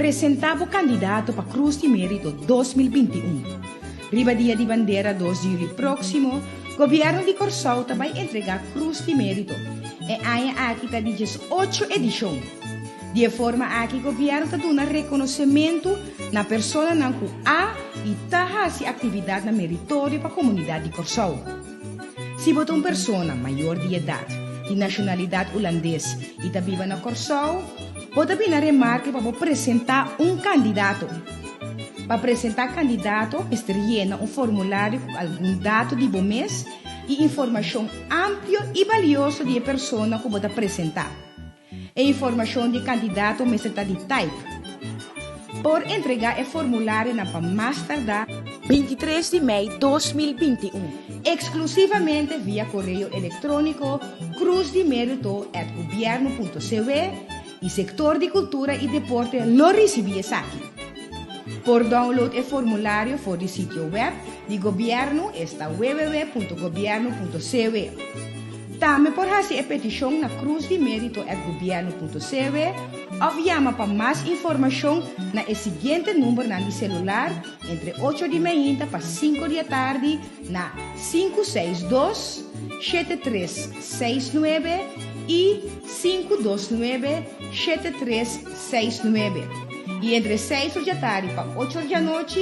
apresentar o candidato para Cruz de Mérito 2021. Riba Dia de Bandeira 2 de julho próximo, governo de Corsau vai entregar Cruz de Mérito. E aí aqui está 18 edição. De forma aqui o governo está dando reconhecimento na pessoa que há e está a atividade na meritória para a comunidade de Corsau. Se você é uma pessoa maior de idade, de nacionalidade holandesa e está viva na Corsau, pode vir na remarca para apresentar um candidato. Para apresentar candidato, você llena um formulário com algum dado de bom mês e informação ampla e valiosa de pessoa que você apresentar. A informação de candidato me está de type. Por entregar o formulário na para mais tardar 23 de maio de 2021, exclusivamente via correio eletrônico cruzdemerito@governo.cv e setor de cultura e deporte lo recebia aqui. Por download o formulário for o sítio web de governo está www.governo.cv. Também por fazer a petição na cruzdemerito@governo.cv ou chama para mais informação na seguinte número de celular entre 8 de manhã para 5 da tarde na 562-7369 e 529-7369. E entre 6 da tarde para 8 da noite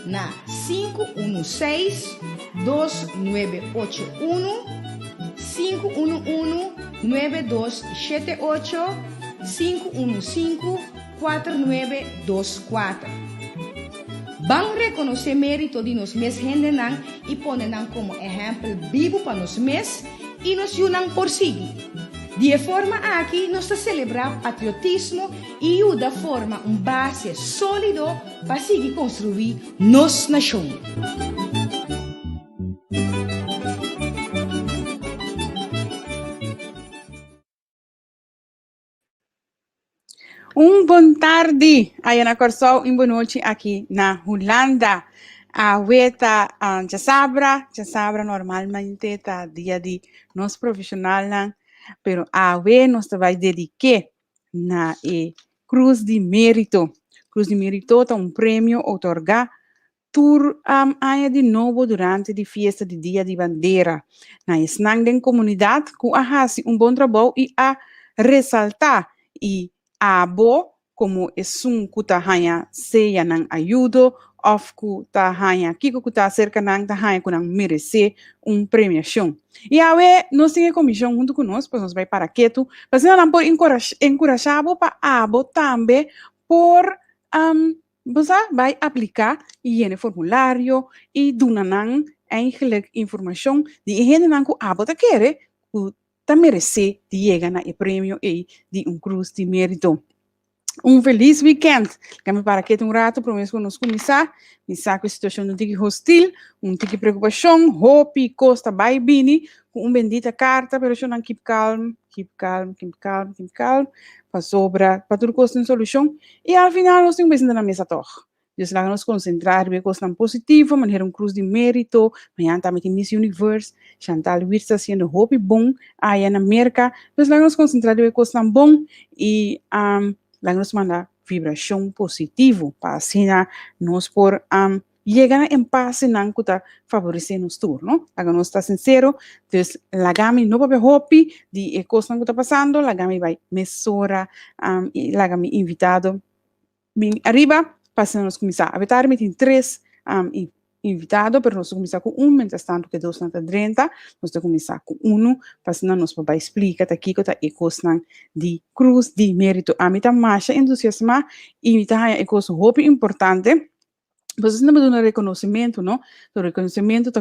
na 516-2981 511-9278 515-4924. Vamos reconhecer mérito de nos mes gente e poner como exemplo vivo para nos mes e nos unam por seguir. De forma aqui, nós celebramos patriotismo e da forma base sólido para seguir construir nossa nação. Boa tarde, aí na Corsau, boa noite aqui na Holanda. A weta já sabra normalmente tá dia de nós profissional, pero a we nós vai dedicar na Cruz de Mérito. Cruz de Mérito tá prêmio otorgar tur aia de novo durante a festa de Dia de Bandeira. Na snang den comunidade que a bom trabalho e a ressaltar e abo como kuta hanya seya nang ayudo of kuta hanya kiko kuta cerca nang ta hanya kunang merece premiação. E awe nós tem a comissão junto conosco, nós vai para quieto, mas nós por encorajado para abo também por você vai aplicar e no formulário e donanang eigenlijk informação de gente nang ku abo ta querer ta merece de chegar na prêmio e de Cruz de Mérito. Feliz weekend. Kami para que rato, prometo nos começar. Me saco a situação de tique hostil, tique preocupação, hope, costa, vai bini, com bendita carta, pero eu não keep calm. Para sobra, para tudo costa em solução. E ao final, nós temos na mesa torre. Deus lá nos concentrar, ver coisas positivas, maneira Cruz de Mérito, amanhã também tem Miss Universe, Chantal Wirtz sendo hope bom, aí na América, Deus lá nos concentrar, ver coisas bom e lá nos mandar vibração positiva para assim nós por chegar em paz não que tá favorecendo nos turno. Lá nós está sincero, então lagami não vai hope de coisas que tá passando, lagami vai mesura e lagami invitado arriba. Passamos a começar a vetar, tem 3 invitados, mas nós vamos começar com mientras tanto que 2 não 30, nós vamos começar com 1, passando nós para explicar aqui que está a coisa de Cruz de Mérito. A mim está mais entusiasmada e está a coisa muito importante. Vocês não dão reconhecimento, não? O reconhecimento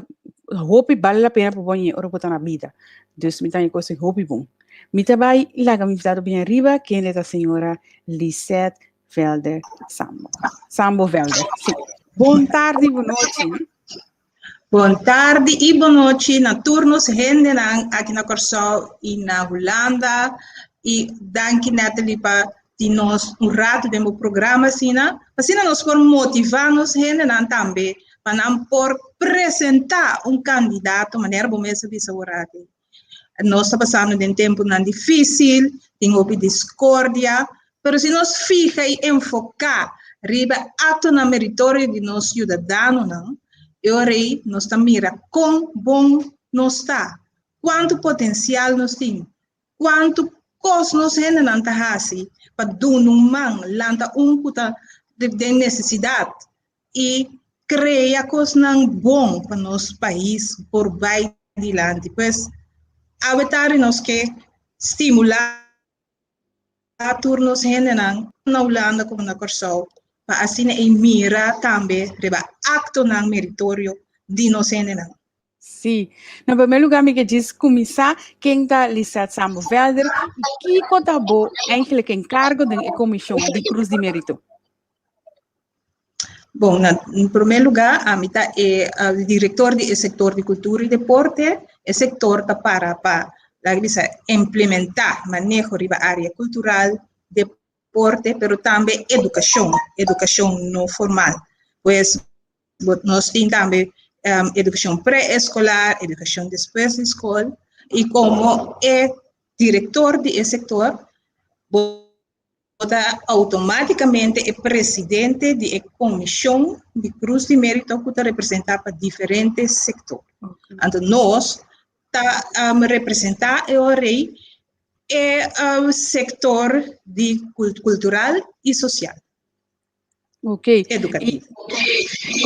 hope vale a pena para você na vida. Então, me está a coisa hope bom. Me vai lá que me invitado bem arriba, que é a senhora Lisette Velder Sambo Velder. Sim. Boa tarde, boa noite. Boa tarde e boa noite na turnos gente aqui na Corsau e na Holanda e danke Nathalie para nós rato de meu programa assim nós por motivar nos gente também para por apresentar candidato maneira bom mesmo nós está passando um tempo difícil tem discórdia Pero se nós fica e enfocar riba ato na meritório de nós cidadãos, não, eu rei nós tá mira quão bom nós está, quanto potencial nós temos, quanto coisa nós ainda não tá assim, para dar man, lanta puta de necessidade e criar coisas não bom para nosso país por vai adiante, pois a nós que estimular a turnos henenang na Holanda como na Corsol para assim e mira também reba acto ng meritorio de nos henenang. Sim. No primeiro lugar, me diz começar quem está Lisette Sambo Velder e que está bom eigenlijk em cargo da comissão de Cruz de Mérito. Bom, em primeiro lugar, a mita é o diretor do setor de cultura e deporte, o setor está para implementar manejo riba área cultural, deporte, pero também educação não formal. Pois nós temos também educação pré-escolar, educação depois da escola, e como é diretor do setor, automaticamente é presidente da comissão de Cruz de Mérito que representa para diferentes setores. Então, nós representar o setor de cultural e social. Ok. Educativo.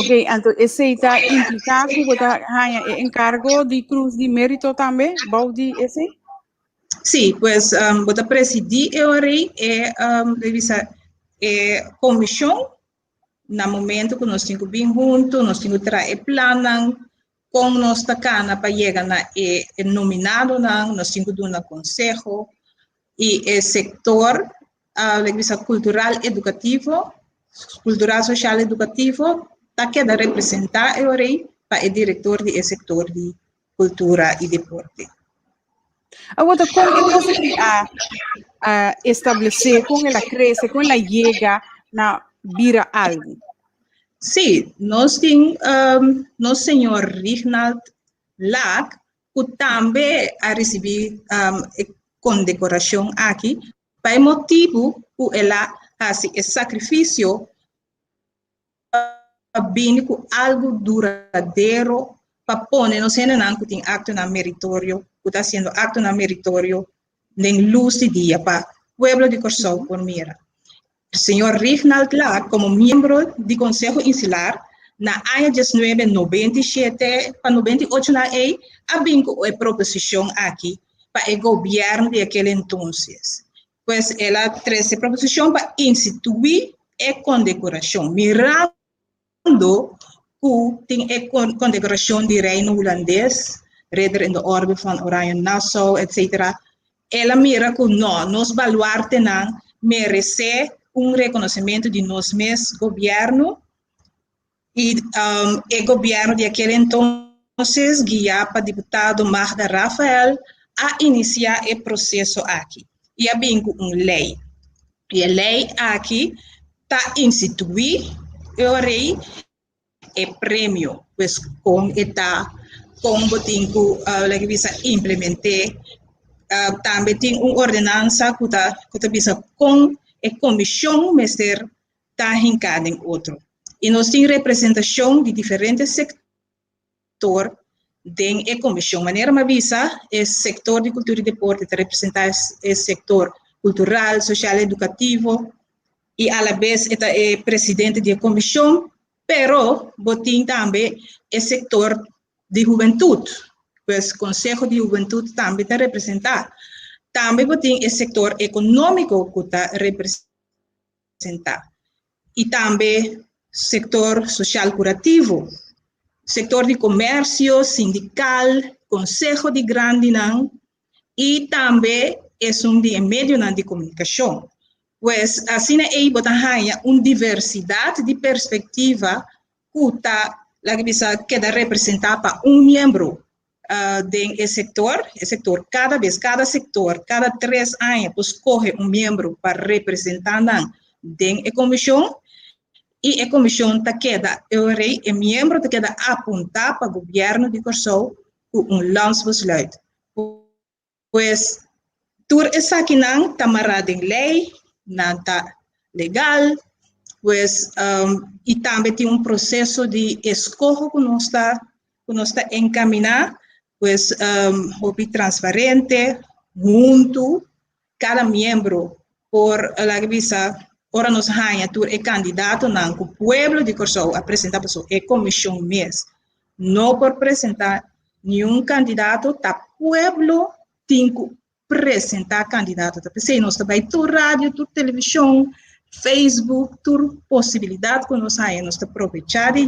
Ok, então esse está implicado que você encargo de Cruz de Mérito também? Baldi esse? Sim, pois você presidir a comissão no momento que nós temos bem juntos, nós temos trazer plano, como nós está para chegar na nominado, nós temos um conselho e o setor cultural educativo, cultural social educativo, está queda representar para o diretor do setor de cultura e deporte. Agora, como você a estabelecer, como ela cresce, como ela chega na vira algo? Sim, nós temos nosso senhor Reginald Lack, que também a receber condecoração aqui, para motivo que ela faz esse sacrifício bem com algo duradouro para pôr, não sei não que tem acto na meritório, que está sendo acto na meritório, nem luz de dia para o pueblo de Corsol por mira. O senhor Reginald Lack, como membro do Conselho Insular, na ano 1997 para 98 na EI, abriu a proposição aqui para o governo de aquele entonces. Pois ela trouxe a proposição para instituir a condecoração, mirando que tem a condecoração de reino holandês, Ridder in de Orde van Oranje Nassau, etc. Ela mira que nós baluarte não merece reconhecimento de nós mesmos, governo, e o governo de aquele entonces, guiado para o deputado Magda Rafael, a iniciar o processo aqui. E há bem uma lei. E a lei aqui está instituir o prêmio, pois com está como tem que implementar, também tem uma ordenança que está com a comissão mestre está hincada em outro. E nós temos representação de diferentes setores dentro da comissão. De maneira avisa, o setor de cultura e deporte está representado o setor cultural, social, educativo, e à vez é presidente da comissão, pero botim também o setor de juventude, pois o Conselho de Juventude também está representado. Também botim o setor econômico que está representado. E também setor social curativo, setor de comércio, sindical, Conselho de Grandinang, e também é de meio de comunicação. Pois assim é uma diversidade de perspectiva que está representada para membro do setor. Cada setor, cada 3 anos, escolhe membro para representar dentro da comissão, e a comissão queda, o membro queda apontar para o governo de Corsol com landsbesluit. Pois, tur is aqui não tamarada em lei, nada legal, pues, e também tem processo de escolha que nós está encaminhar, pues, transparente, junto, cada membro, por la visa, ora nos ganha, tu é candidato, não, o pueblo de Corsou apresentar pessoa, é comissão mês, não por apresentar nenhum candidato, tá pueblo tem que apresentar candidato, tá pensei, nós também, tu rádio, tu televisão, Facebook, tu possibilidade que nós ganha, nós aproveitar de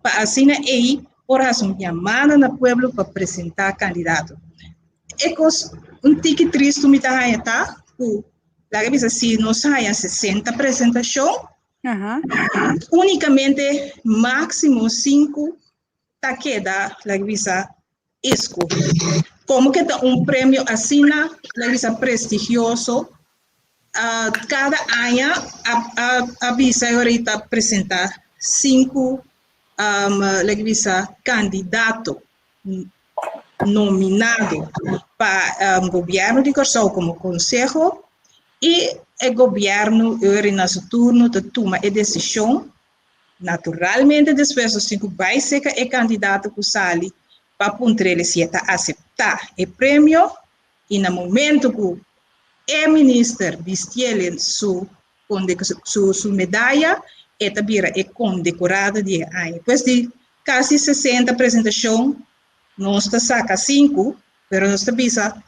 para assim aí, ora uma chamada na pueblo para apresentar candidato. É tique triste me tá tá? La revista se nós ganha 60 apresentações, unicamente máximo 5 tá queda la revista esco. Como que tá prêmio assim na revista prestigioso, cada ano avisa ahorita apresentar 5 candidato nominado para o governo de Corsou como conselho e o governo na seu turno de toma a decisão. Naturalmente, depois dos 5 vai ser que é candidato que sale para puntrele se está aceitar o prêmio e no momento que o ministro vestiu sua medalha, esta vira é condecorada de ano. Depois de quase 60 apresentações, nós saca 5, mas nós visa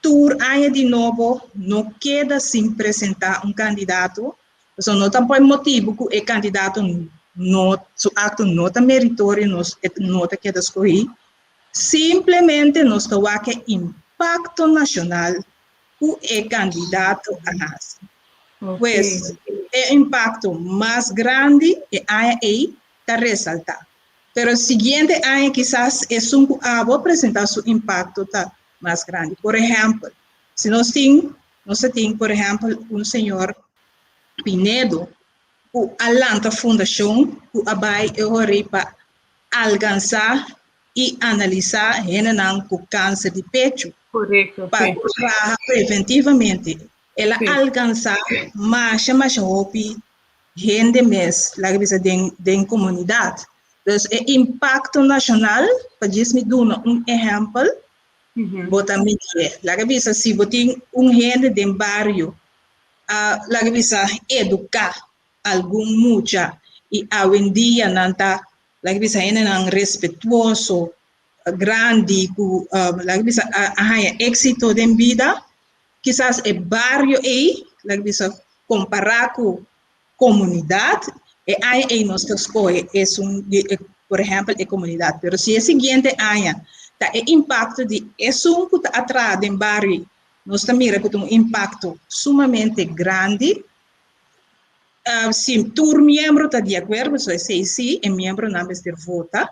tour ano de novo, não queda sem apresentar candidato. Então, não tem motivo que o candidato seu acto não é meritório, não queda escolhido. Simplesmente nós temos impacto nacional que é candidato a nós. Okay. Pues, o impacto mais grande é aí está ressaltar. Pero o seguinte ano quizás é vou apresentar seu impacto tá mais grande. Por exemplo, se nós temos, por exemplo, senhor Pinedo, que alanta fundação, que vai para alcançar e analisar o câncer de peito. Correto. Para trabalhar preventivamente. Ela alcançar mais gente mais da comunidade. Então, o impacto nacional, para dizer exemplo, bota medir. La revista, se você tem gente de bairro, la revista educar algum mucha e hoje em dia não tá, la revista é respeituoso, grande, la revista êxito de vida. Quizás o barrio aí, la revista comparar com comunidade, e aí nós escolhe por exemplo, a comunidade. Mas se é o seguinte ano, tá o impacto de isso que está atrás do barrio, nós também com impacto sumamente grande. Se tu membro está de acordo, se é membro não vai vota.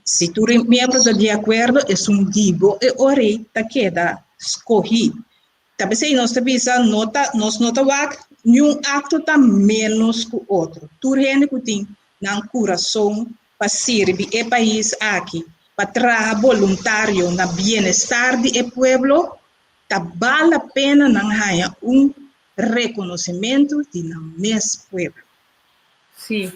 Se tu membro está de acordo, é digo, e ora está queda escolhido. Talvez nós nota nenhum acto tá menos que o outro. Tudo que tem no coração para servir o país aqui, para trabalhar voluntário no bem-estar do povo, tá vale a pena não ganhar reconhecimento de nosso povo. Sim.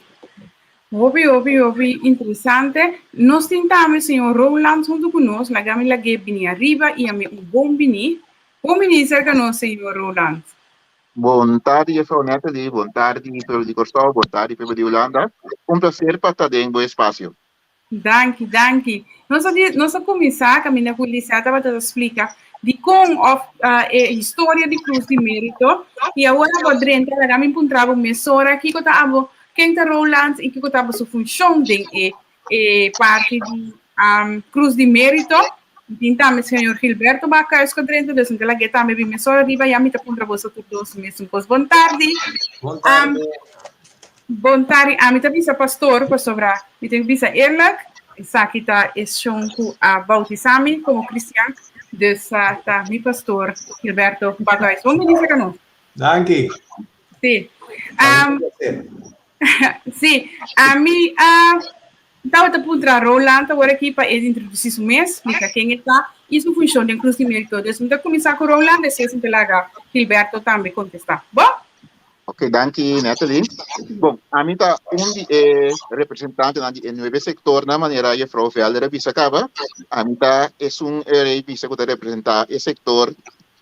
Óbvio, interessante. Nós tentamos, senhor Roland, junto conosco, a Gamila Gebini arriba e a um bom bini. Bom bini cerca nós, senhor Roland. Boa tarde, Nathalie. Boa tarde, Pedro de Corsou. Boa tarde, Pedro de Holanda. Prazer para estar em bom espaço. Danke. Nós vamos começar, Camila Policiata, para explicar de como a história de Cruz de Mérito. E agora, dentro da minha encontrava uma mesora aqui que estava quem Roland e que estava sua função de parte de Cruz de Mérito. Então, o senhor Gilberto Baca, esquadrento, então, ela que também me mesora arriba, e a mim está contra você todos mesmo. Boa tarde. Boa tarde. A mim está visa pastor, sobre me tem visa Erlak, essa aqui está esconco a bautizar-me como cristão, dessa tá mi pastor Gilberto Baca. Vamos dizer que não. Danke. Sim. Sim. A mim Então, eu vou para Roland agora aqui para ele introduzir o mês, explicar quem está e sua função de Cruz de Mérito. Então, vamos começar com Roland, depois então lá Gilberto também contestar. Bom? Ok, danke Natalie. Bom, a mim tá representante do novo sector na maneira que a Frau Felder visa acaba. A mim tá visa que representar o setor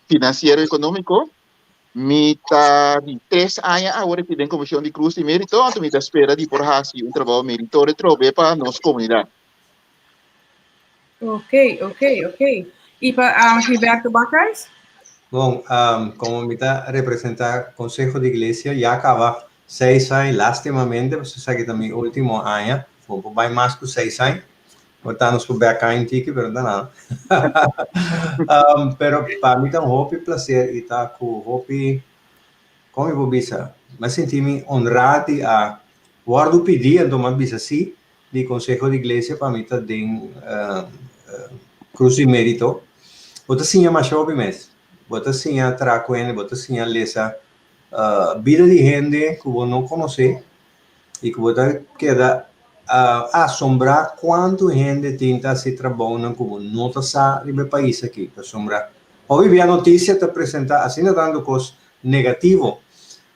financeiro econômico. Mi tá de 3 anos agora que tem comissão de Cruz de Mérito, então mi tá espera de por assim trabalho meritório para nossa comunidade. Ok. E para Gilberto Bacais? Bom, como me está representar Consejo de Iglesia, ya acaba 6 años, lastimamente, você sabe que também último ano, foi vai mais que 6 anos, voltamos para acá em Tiki, pero nada. Pero para mim é um prazer estar com como eu vou dizer, mas senti-me honrado a guardo pedir, então mas bisa sim, de Consejo de Iglesia para mim também Cruz de Mérito, você sim é mais jovem mesmo. Bota sim a tracuene, bota sim a lesa vida de gente que você não conhece e que você queda assombrar quanto gente tenta se trabalhar como não está sabe no país aqui, para assombrar. Hoje a notícia te apresenta assim dando coisas negativo,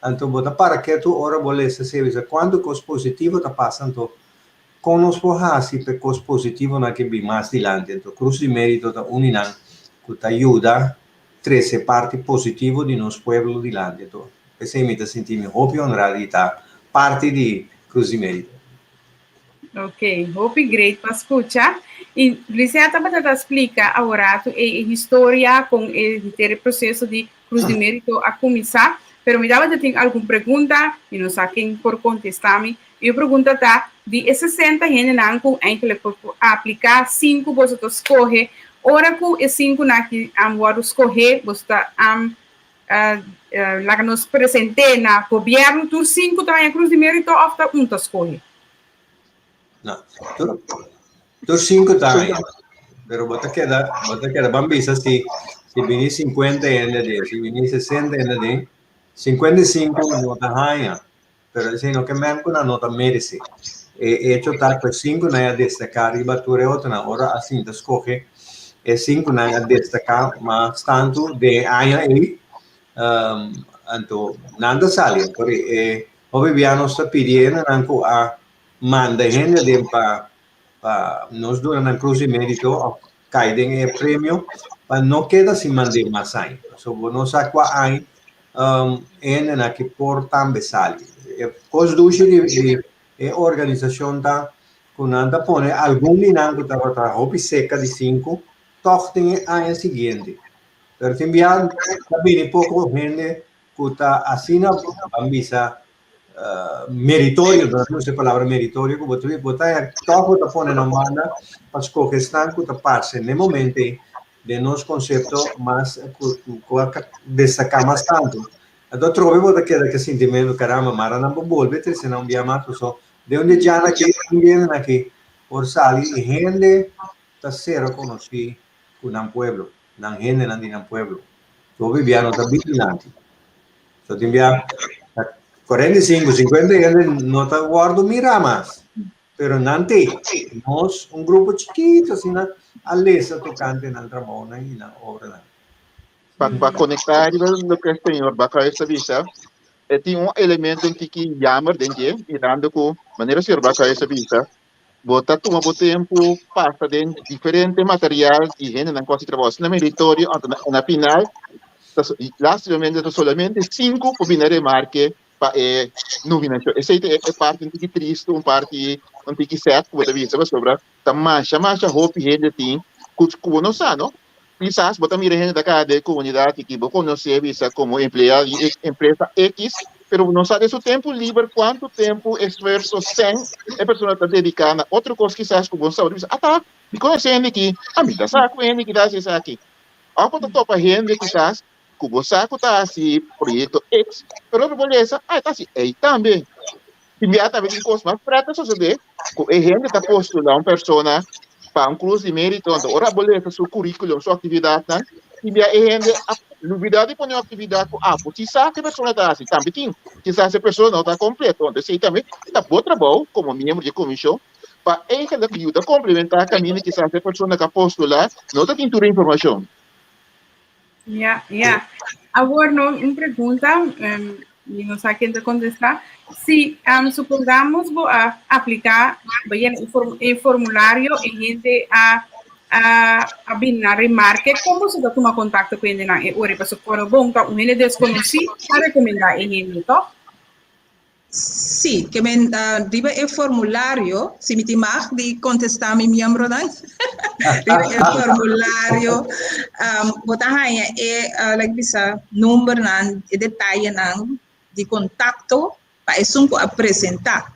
então bota para que tu ora bolesa se veja quanto coisas positivo está passando conosco assim para coisas positivo na que vi mais dilante, então Cruz de Mérito está unindo que te ajuda 13 parte positivo de nosso pueblo de lá. Então, esse me está sentindo muito honrado de estar parte de Cruz de Mérito. Ok, hope great para escuchar. E Liseta para explicar agora a história com o processo de Cruz de Mérito a começar, pero me dava de ter alguma pergunta e não sei quem por contestar-me. E a pergunta está de 60 gente não com enkele por aplicar 5 você escolhe. Ora que é 5 na que vou escolher, você lá que nos presente na governo, tu 5 está em Cruz de Mérito ou um escolhe? Não, tu 5 também. Pero bota queda bambisa se vinir 50 ainda se vinir 60 ainda 55 nota rainha. Pero se não que mesmo na nota merece. E hecho tá com 5 na destacar e bature outra na hora assim da escolhe. E 5 na destacar mas tanto de aia aí então nada sale porque obiviano está pedindo nanco a manda gente de para nos duran a Cruz de Mérito caem em prêmio para não queda sem mandar mais aí so não sabe qual aí na que por também sale coisa do de organização tá com nada pone algum linango tá para hobby seca de 5 tochten ano seguinte. Pero também pouco gente que está assim na ambisa meritório, não sei a palavra meritório, que você botar toco tá pondo na mão para escolher estão que tá parte no momento de nosso conceito, mas destacar mais tanto. Então trovo você que sentimento caramba, mara não volve ter se não via mais só de onde já aqui por salir gente tá ser conhecido un pueblo, una gente en un pueblo. Yo vivía en otra vigilante. Yo tenía 45, 50 años, no te guardo mira más. Pero antes, nos un grupo chiquito, así, all'esa tocante en el trabajo y en la obra. Para conectar lo que el señor Bacay sabía, tiene un elemento en que llamar dentro y dando con manera señor Bacay sabía. Bota toma o tempo, passa de diferentes materiais e gente não consegue trabalhar no meritório, na final, lastimamente, solamente 5 para vir remarque para nominação. Essa é parte de triste, parte de certo, que você vê sobre a mancha roupa gente tem, que não sabe, não? Quizás, bota mira gente da cada comunidade que você conhece, visa como empregado de empresa X, pero não sabe seu tempo livre, quanto tempo, esforço, sem a pessoa está dedicada a outra coisa, quizás, que você sabe, tá, me conhecendo aqui, a mim está saco, que dá isso aqui. A quando topa gente, quizás, que você está assim, projeto X, pero não beleza, tá assim, aí também. Imediatamente, coisa mais prata, só saber, que a gente está postulando uma pessoa para um Cruz de Mérito, então, ora, beleza, seu currículo, sua atividade, e a gente, novidade para uma atividade, porque sabe que a pessoa está assim, também tem, quizás a pessoa não está completa, então, você também está bom trabalho, como membro de comissão, para eigenlijk ajuda a complementar o caminho que essa pessoa que postula, não tem toda a informação. Agora, uma pergunta, não sei quem contestar. Se supongamos vou aplicar o formulário e gente a binar remarque, como se toma contato com ele na hora para supor bom que um ele desconhecido a recomendar ele então? Sim, que men riba e formulário, se me timar de contestar mi membro dan. Riba e formulário, bota hanya like bisa number nan e detalhe nan de contato para isso apresentar.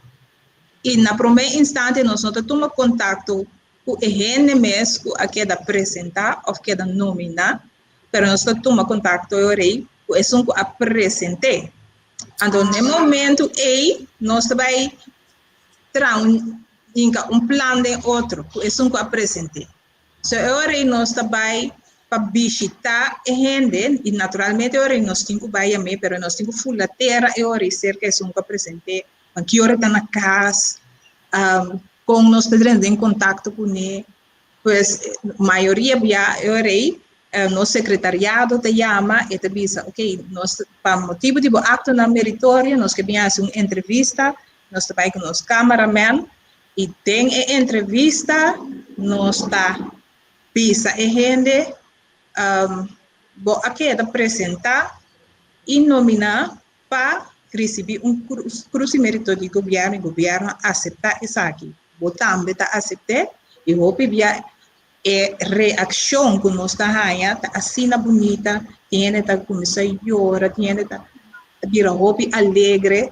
E na primeira instante nós não toma contato com o gente mesmo que da apresentar ou que da nominar, pero nós toma contato orei com isso apresentar. Então, no momento nós vai trazer um plano de outro, isso que apresentei. So, agora nós vai para visitar a gente, e naturalmente agora nós temos que ir a mim, mas nós temos que full a terra, e agora cerca isso que apresentei, que hora está na casa, com nós podemos em contato com ele, pois a maioria já agora nosso secretariado te chama e te diz, ok, nós, para motivo de acto na meritória, nós que vamos fazer uma entrevista, nós trabalhamos com nosso cameraman, e tem a entrevista, nós está pisa a gente, aqui é apresentar e nominar para receber cruz meritório de governo, e o governo aceitar isso aqui. O também está aceitar, e o via reação que nós está assim bonita, tiene tá começar a chorar, tiene tá vira roupa alegre,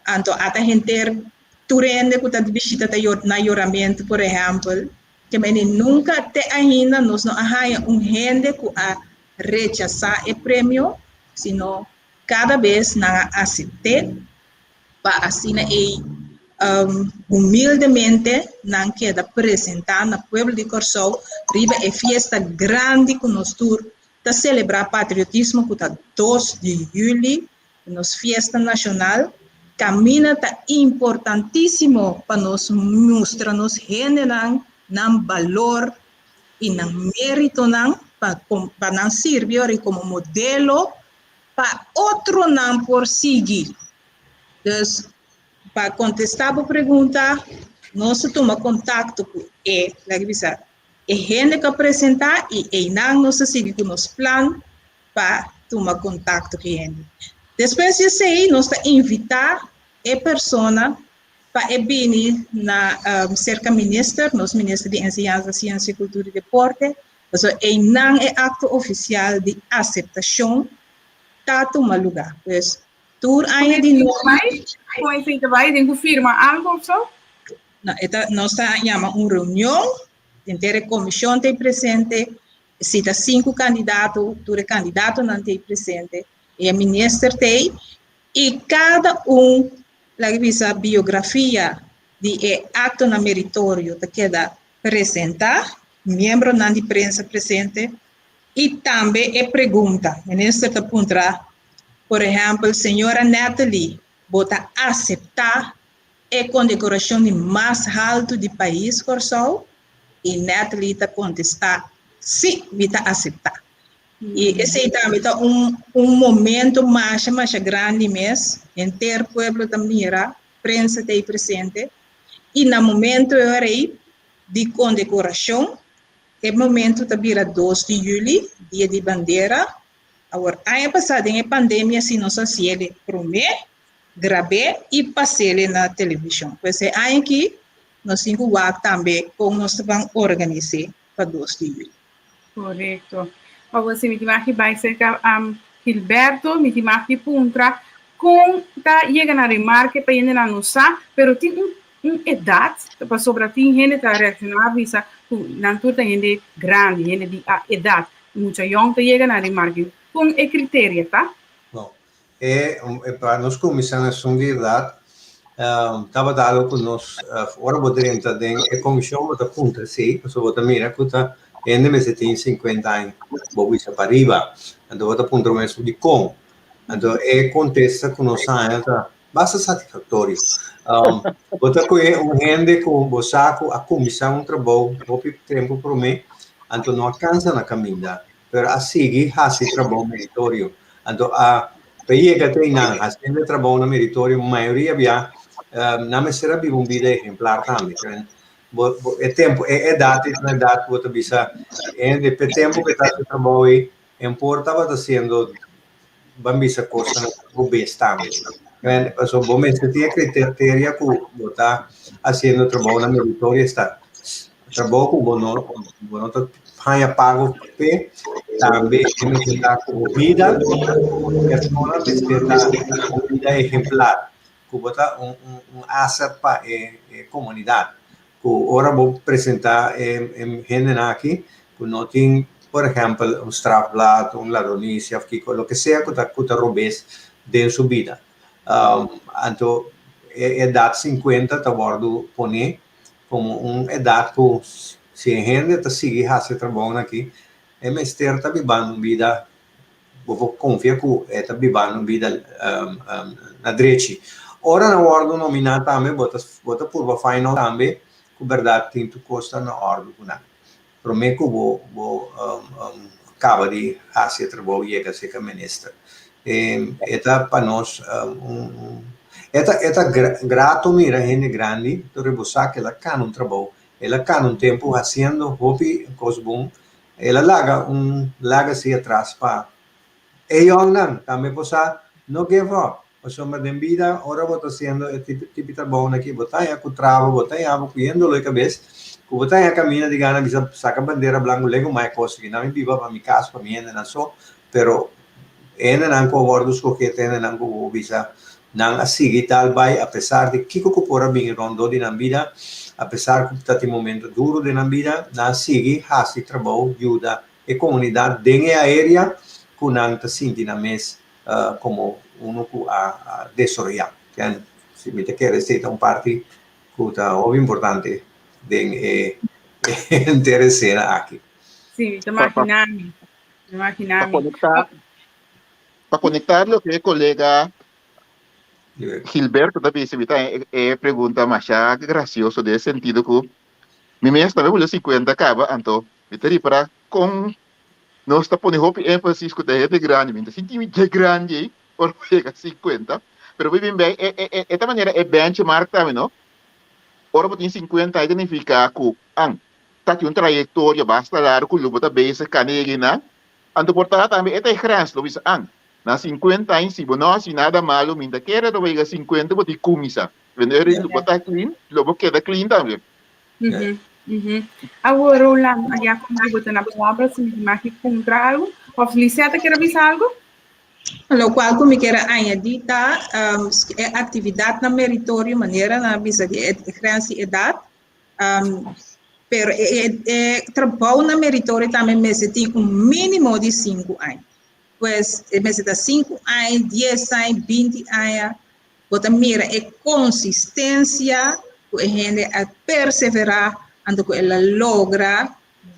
então a gente turende que tá visita na choramento, por exemplo, que mas nunca até ainda nós não há gente que a rechazar o prêmio, sino cada vez na aceite para assim humildemente não queda apresentar na pueblo de Corsou riba é festa grande que nós está celebrar patriotismo que está 2 de julho nos festa nacional caminha tá importantíssimo para nós mostrar nos generar nam valor e nam mérito nam para não servir como modelo para outro não por seguir. Então, para contestar a pergunta, nós tomamos contato com ele, gente que apresentar e não nós seguimos com nosso plano para tomar contato com ele. Depois disso aí, nós invitar a pessoa para vir na cerca ministro, nosso ministro de Ensinança, Ciência, Cultura e Deporte, e não é acto oficial de aceitação, está tomando lugar. Pois, tour ainda de novo. Com efeito vai, tem que firmar algo só? Não, nós chamamos uma reunião, inteira comissão tem presente, cita 5 candidatos, todo candidato não tem presente, e a ministra tem, e cada a biografia de acto na meritório que queda apresentar, membro não de prensa presente, e também é pergunta, a ministra está apontar, por exemplo, senhora Natalie, bota aceitar a condecoração de mais alto do país, Corsou, e Natalie está contestar, sim, está aceitar. E esse também está um momento mais grande mesmo, inteiro povo também irá, prensa está presente, e no momento de condecoração, é momento também 2 de julho, dia de bandeira. Agora, ano passado, em pandemia, se nós fazíamos primeiro, gravei e passei na televisão. Pois é, aqui, nós temos também como nós vamos organizar para 2 de julho. Correto. Você me diz que vai ser Gilberto, me diz que puntra com tá chega na remarque para ainda não usar, pero tem uma idade para sobre tem gente tá reaccionar visa não tudo tem gente grande, gente de idade, muito jovem tá chega na remarque com é critério, tá? Não. Para nós começamos a idade, estava dado com nós fora poderíamos ter a comissão bota punta sim, só bota mira que tá ainda me tem 50 anos, vou ir para arriba, então bota punta mesmo de como. Então, contesta que nós basta satisfatório. Bota com gente com bosaco a comissão trabalho, pouco tempo para mim, então não alcança na caminhada, mas a seguir faz trabalho meritório. Então a pega treinar, fazendo trabalho no meritório, a maioria via na mesera vive uma vida exemplar também. É tempo, é data, não é data, bota bisa, é de tempo que está trabalho, importa bota sendo bambisa costa o bestame. So, bom, se tinha criteria que botar fazendo trabalho na meritória está trabalho com bono tá pago pe também está com vida persona está vida exemplar que botar asset para a comunidade que ora vou apresentar gente aqui que não tem por exemplo, strafblad, ladronicia, lo que sea que te robes de su vida. Então, edad 50 te guardo poner como uma edad que se a gente te sigue esse trabalho aqui, é mestre tá vivendo uma vida, vou confiar que está vivendo uma vida na direita. Ora na ordem nominal também, bota por final também, que verdade tem que custa na ordem. Para mim, que vou acaba de fazer trabalho e chega a ser ministro. Eta para nós, eta grato mira gente grande, to rebusar que ela can trabalho, ela can tempo fazendo hobby, coisa bom, ela larga se atrás para não, também possa não give up. O somos de vida, ora vou fazendo tipo trabalho aqui, botar com trava, botar água, cuidando a cabeça. Kubuta ya camina di gana bisa saka bandera blanco lego mai costa que não viva para mi casa para mim ainda não só pero ainda não com bordos que ainda não com bisa não assim tal vai apesar de que por bem rondo de na vida apesar que está tem momento duro de na vida não sigue hasi trabalho ajuda e comunidade dengue aérea que não está sentindo mais como uno a desarrollar que se me te quer ser um parte que está muito importante de interessar aqui. Sim, te imaginando. Para conectar lo que o colega Gilberto também se pergunta mais gracioso nesse sentido que me mesmo também o 50 acaba, então me para com nós está pondo ênfase que é grande, então se time é grande por pegar 50, pero bem esta maneira é benchmark também, não? Ora, tem 50 significa que tá aqui trajetória basta largo que luta base canegina. Ando portar também é grande, lo bisa na 50 anos se não se nada malo, minta quer do vega 50 botar comisa. Vender isso botar clean, logo queda clean também. Agora, Rolando, já como botar na palavra, se me imagina contra algo, ou Felicita quer avisar algo? Lo qual como que era añadida atividade na meritório maneira na visa de grande idade pero trabalho na meritório também mesmo tem mínimo de 5 anos pois mesmo de 5 anos 10 anos 20 anos bota mira consistência que a gente a perseverar ando que ela logra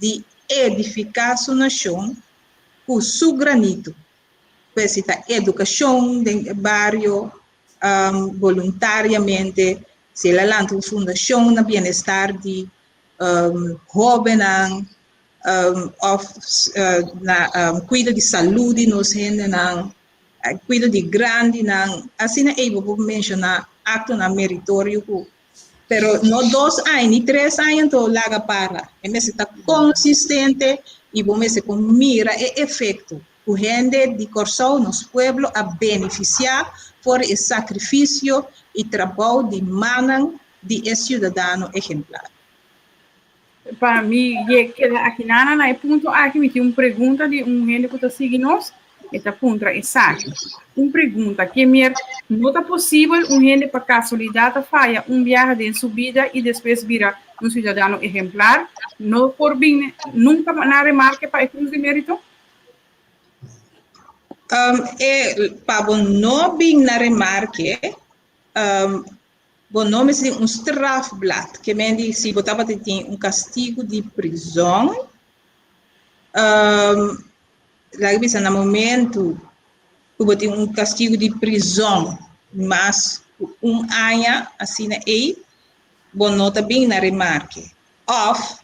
de edificar sua nação com seu granito. Pues está educação no barrio, voluntariamente, se ela lança uma fundação na bem-estar de jovens, cuida de saúde nos gente, cuida de grande, assim eu vou mencionar acto na meritório, pero não 2 anos, nem 3 anos, então larga para, mas está consistente e vamos com mira e efeito. O gente de Corsol, nos pueblos, a beneficiar por o sacrifício e trabalho de manan de cidadão exemplar. Para mim, aqui na ponto aqui me tem uma pergunta de gente que está seguindo nós, esta ponto exato. Uma pergunta que não é possível gente para casualidade falha viagem de subida e depois vira cidadão exemplar, não por bem, nunca na remarca para cruz de mérito? Para não bem na remarque, bom nome é strafblad, que me diz se botava tem castigo de prisão, lá no momento que tem castigo de prisão, mas año assim na bonota bem na remarque. Of,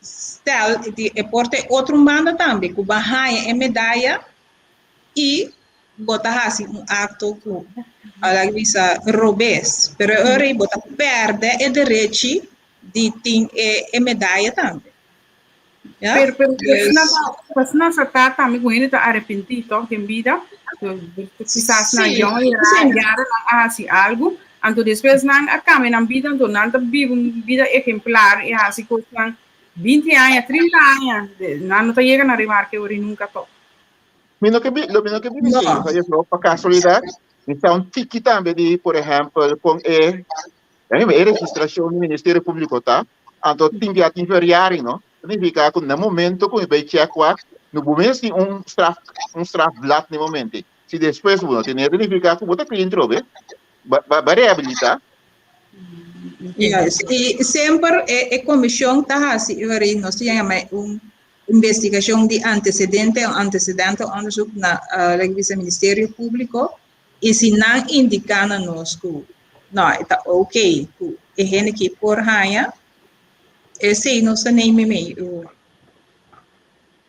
stel, die porte outro manda também, que barraia medalha e bota assim acto com a visa robes, pero ora bota perde o direito de ter medalha também. Ja? Pero pues na sa tata mi gwini ta arrepentito en vida. Quizás na Sí, yon yara na hasi algo. Anto después na acame na vida anto na vive una vida ejemplar e hasi cosas 20 años, 30 años. Na no te llegan a arribar que ori nunca to. Lo que me dice, por casualidad, está un tiki también de, por ejemplo, con registração no Ministério Público, tá? Então, tem que ativar, não? Significa que no momento que vai checar, no momento tem strafblad no momento. Se depois você tem significa que você tem entrou, vai reabilitar. Yes. E sempre a comissão está assim, nós temos investigação de antecedente onderzoek na Ministério Público e se não indicar na nós que não, está ok, e gente que por raia, esse não se nem meio.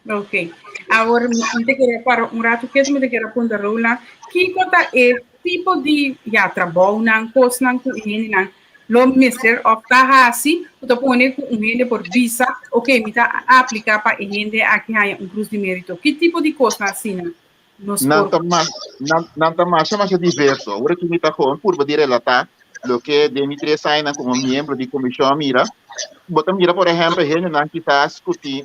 Ok. Agora, te queria para rato que me queria apontar rola, que conta é tipo de trabalho não coisa não com ele não lo mister of tá assim, tu põe com ele por visa, ok, me tá aplicar para ele aqui há cruz de mérito. Que tipo de coisa assim não tá mais chama diverso. Agora que me tá com por relatar lo que Dimitri Saina como membro de comissão mira, botam mira por exemplo, ele não quizás que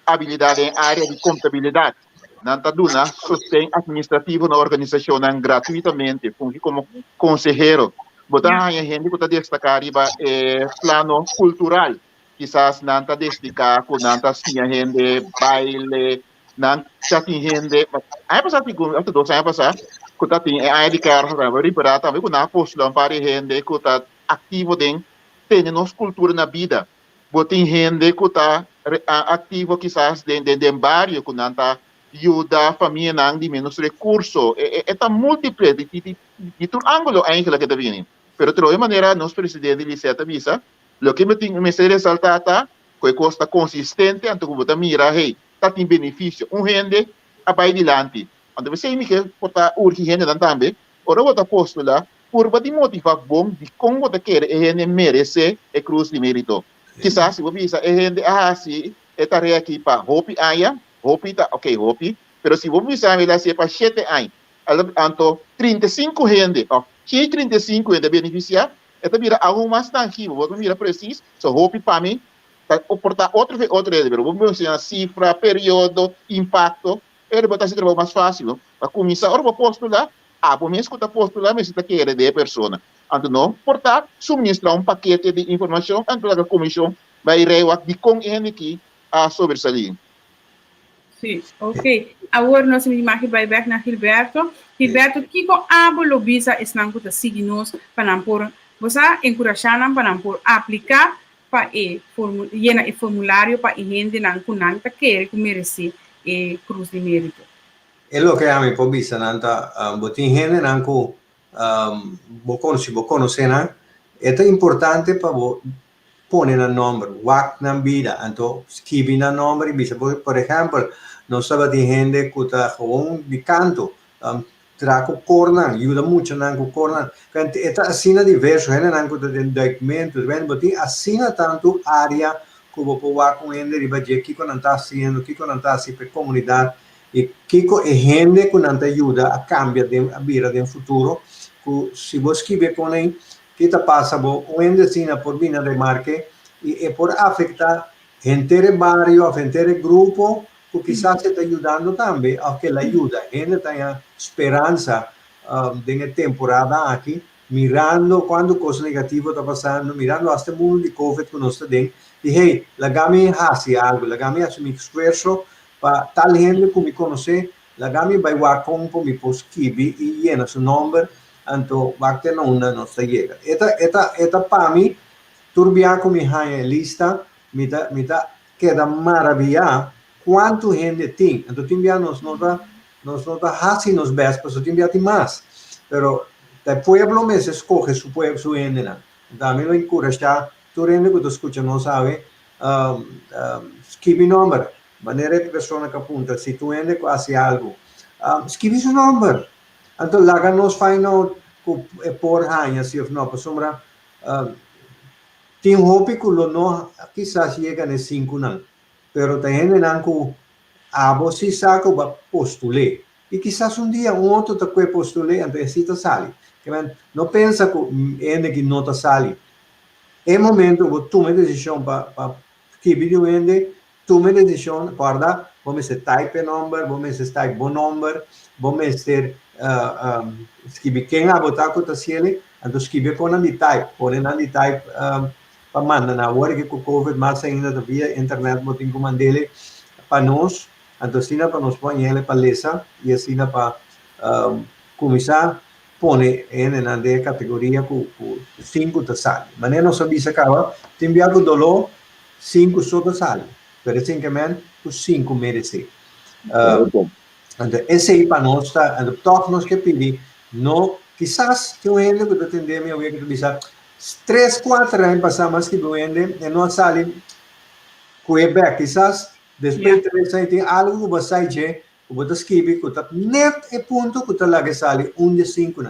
habilidade em área de contabilidade. Não tá dando sustento administrativo na organização gratuitamente, como conselheiro. Botar a gente que está destacar plano cultural, quizás não está destacar com não está assim a gente baile, não está assim gente. Aí passar até 2 anos passar, que está tem a de carro para reparar também com na postulão para gente que está ativo dentro tem nossa cultura na vida. Botem gente que está ativo quizás dentro do barrio que não está ajuda a família não de menos recursos. É tão múltiplo de todo ângulo eigentlich que está vindo. Pero de toda maneira, nosso presidente Liceta Visa, o que me se ressaltar que costa consistente, então você mira, hey, tá tem benefício, gente vai adiante. Então você me quer botar urgente também, ora você postula, por você motivar bom de como você quer, gente merece a cruz de mérito. Quizás se você visa, gente, se é tarefa aqui para Hopi Aya, Hopi tá, ok, Hopi, pero se você visa, ela se para 7 anos, então 35 gente, que 35 ainda beneficiar, então mira algo mais tangível, vamos mira preciso, so hope para mim, portar outro pero vamos mencionar cifra, período, impacto, ele botar esse trabalho mais fácil, para começar, ora postular, por mim escuta postular, mas está querendo de pessoa, então não, portar, suministrar paquete de informação, então a comissão vai reunir de com ele que a sobresair. Sim, ok. Agora nós me imagem vai back na Gilberto. Gilberto, que com a bolobisa estão com seguir nós para por você encorajar para por aplicar para llenar o formulário para gente não com não tá querer que merece cruz de mérito. É o que a mim por bisa nanta botin gente não com conhecer não é importante para poner el nombre, wak na vida, então escrever na nombre, por exemplo, nós sabemos de gente que está com de canto, trago corna, ajuda muito na corna, então assina diverso, gente na que tem documentos, bem, mas assina tanto área que vou pôr com gente de baixo, que não está fazendo, que não está fazendo para a comunidade, e que é gente que não te ajuda a cambiar a vida do futuro, que se você escrever com ele que te pasa o en decina por vina de marque y por afectar gente de barrio, gente de grupo que quizás se está ayudando también, aunque la ayuda, gente tenga esperanza de la temporada aquí, mirando cuando cosas negativas está pasando, mirando hasta el mundo de COVID que nos está dando, y hey, la gami hace algo, la gami hace mi esfuerzo para tal gente que me conoce, la gami va a con mi posquibi y llena su nombre, anto bakte na una no se llega. Eta para mí, turbia con mi lista, mita queda maravilla cuánto gente tiene. Anto timbia nos nota hasi nos ves, pero timbia ti más. Pero El pueblo me se escoge su pueblo, su endena. También lo encoraja, tu rende que tu escucha no sabe, escribe nombre, manera de persona que apunta, si tu ende hace algo, escribe su nombre. Entonces, la nos find out por año, si no, pues sombra, tiene hopi que lo no, quizás llegan a 5 años, pero te endenan que abo si saco va postulé. E quizás un día un otro te puede postular antes de te sale. No pensa que ende que não te sale. É momento que tome decisão para que vídeo ende, tome decisão, guarda, vamos ser type number, vamos ser type bom number, vamos ser escrever quem a botar com o cielo, então escrever com a type, põe na type para mandar na hora que o COVID mais ainda via internet botem com mandele para nós. Então, assim, para nós pôr ele para lesa e assim para começar pone na categoria com 5 te sale. Mas não sabia se acaba, tem viado dolor 5 só te sale. Pero simplesmente os 5 merece. Então, esse aí para nós está, então nós que pedir, não, quizás que o ende que tu atender me ouvir que tu bisa 3, 4 anos passar mais que o ende e não sale Quebec, quizás depois tem algo que você diz, que você escreve, que está net e ponto que está lá que sale 1 de 5.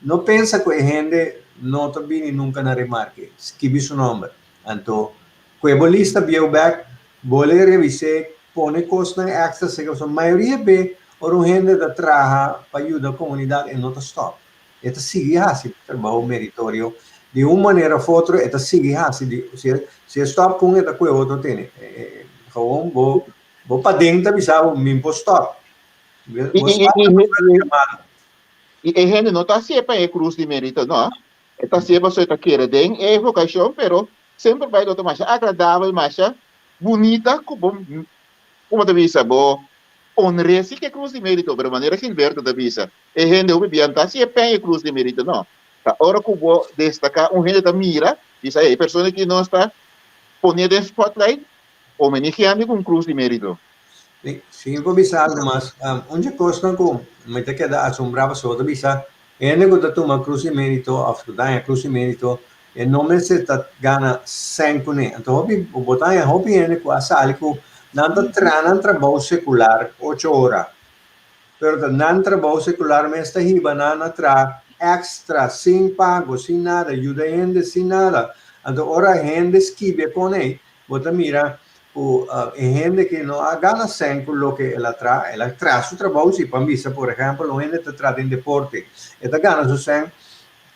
Não pensa que a gente não está bem nunca na remarque, escreve seu nome. Então, que a lista viu back, vou revisar, põe coisa extra, se a maioria bem, ou a gente da trabalha para ajudar a comunidade e não está stop. Eta sigue assim, trabalho meritório. De uma maneira ou outra, eta sigue assim, se stop com eta que o outro tem. Gewoon, vou para dentro, avisar, me impostor. E a gente não está sempre em cruz de mérito, não. Está sempre só querer den é vocação, pero sempre vai dar mais agradável, mais bonita, como da visa, bom, honrece que cruz de mérito, de maneira que inverta da visa. E a gente não está sempre em cruz de mérito, não. A hora que vou destacar, gente da mira, diz aí, pessoa que não está ponendo em spotlight, homenageando com cruz de mérito. Sim, vou avisar, mas onde costa com, me te queda assombrado só de avisar, é negócio de uma cruz de mérito, afrodar a cruz de mérito, e não me se tá gana 5 né. Então, o botar em hobby é com a sala com nada trana trabalho secular 8 horas. Pero não trabalho secular me está aí banana tra extra sem pago, sem nada, ajuda ainda sem nada. Então, ora gente esquive com ele, bota mira gente que não gana 5 lo que ela traz o trabalho, se para mim, por exemplo, gente te trata em deporte, ela gana o 5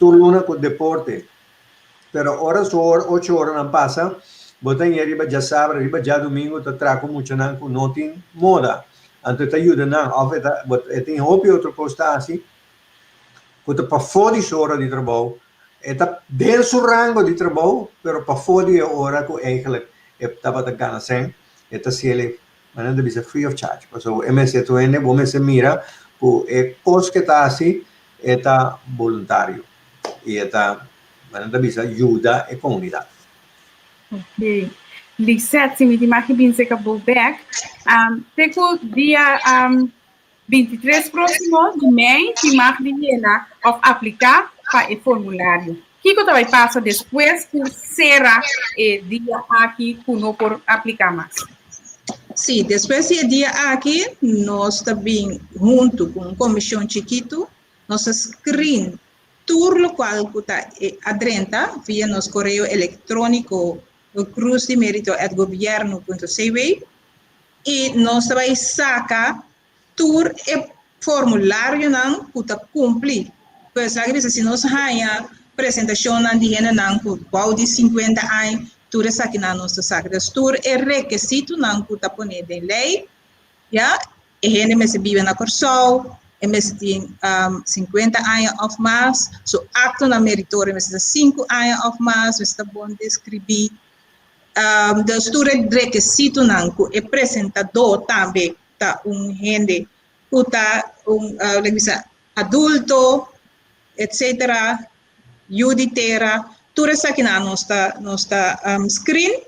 turno com deporte, pero horas 8 horas não passa, bota em riba já sábado, riba já domingo, te trago muito não com não tem moda, então te ajuda não, tem hobby outra coisa assim, bota para fora de hora de trabalho, está dentro do rango de trabalho, pero para fora de hora que eigenlijk estava te gana sem, eta se ele, mas não bisa free of charge. So, MS tu ene, bom se mira, o coisa que está assim, eta voluntário. E eta, mas não bisa ajuda a comunidade. Ok. Lisette, se me imagina bem se acabou back. Teco dia 23 próximo de mês, que imagina of aplicar para o formulário. O que vai passar depois que será dia aqui que não por aplicar mais? Sim, depois do dia aqui, nós também, junto com a Comissão Chiquito, nós escrevemos tudo o qual está adrenta via nosso correio eletrônico cruzdemerito@governo.cw e nós também saca todo o formulário não que está cumprir. Pois, se nós ganhamos apresentação de gente não com de 50 anos, tudo isso aqui na nossa saca. Tudo é requisito não que está pondo em lei, já? E gente me se vive na Corsol, e me se tem 50 anos ou mais, so acto na meritória me se 5 anos ou mais, me está bom descrever. Tudo é requisito não que é apresentador também, tá gente que está adulto, etc., juditeira, tudo isso aqui na nossa screen,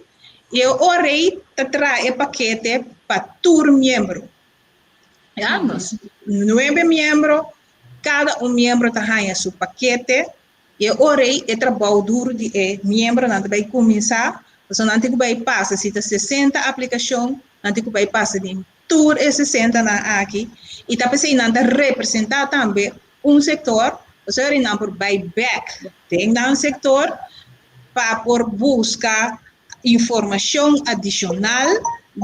e eu orei para trazer o paquete para todo membro. Já, nós 9 membros, cada membro tem seu paquete, e orei e trabalho duro de membro não vai começar, então não vai passar se 60 aplicação, não vai passar de tour e 60 na aqui, e tá pensando não representar também setor, então não por buyback, tem um setor para por buscar informação adicional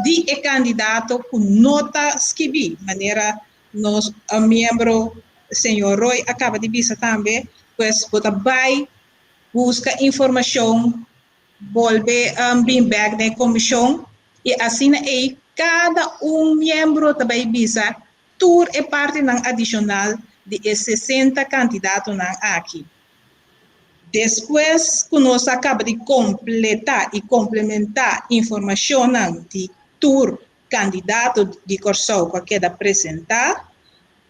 de candidato com nota escrevi, maneira nos membro senhor Roy acaba de dizer também, pues bota vai busca informação, volve bem back na comissão e assim aí cada membro também bisa tour é parte não adicional de 60 candidatos não aqui. Depois que nós acaba de completar e complementar informação de tour candidato de Corsau que quer apresentar,